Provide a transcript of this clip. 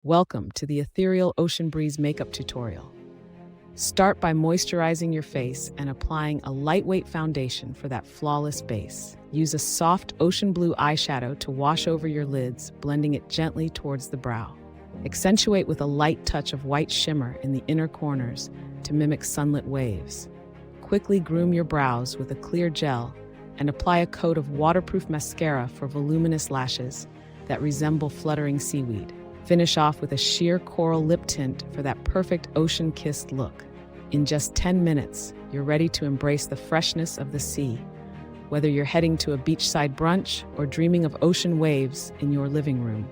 Welcome to the Ethereal Ocean Breeze makeup tutorial. Start by moisturizing your face and applying a lightweight foundation for that flawless base. Use a soft ocean blue eyeshadow to wash over your lids, blending it gently towards the brow. Accentuate with a light touch of white shimmer in the inner corners to mimic sunlit waves. Quickly groom your brows with a clear gel and apply a coat of waterproof mascara for voluminous lashes that resemble fluttering seaweed. Finish off with a sheer coral lip tint for that perfect ocean-kissed look. In just 10 minutes, you're ready to embrace the freshness of the sea, whether you're heading to a beachside brunch or dreaming of ocean waves in your living room.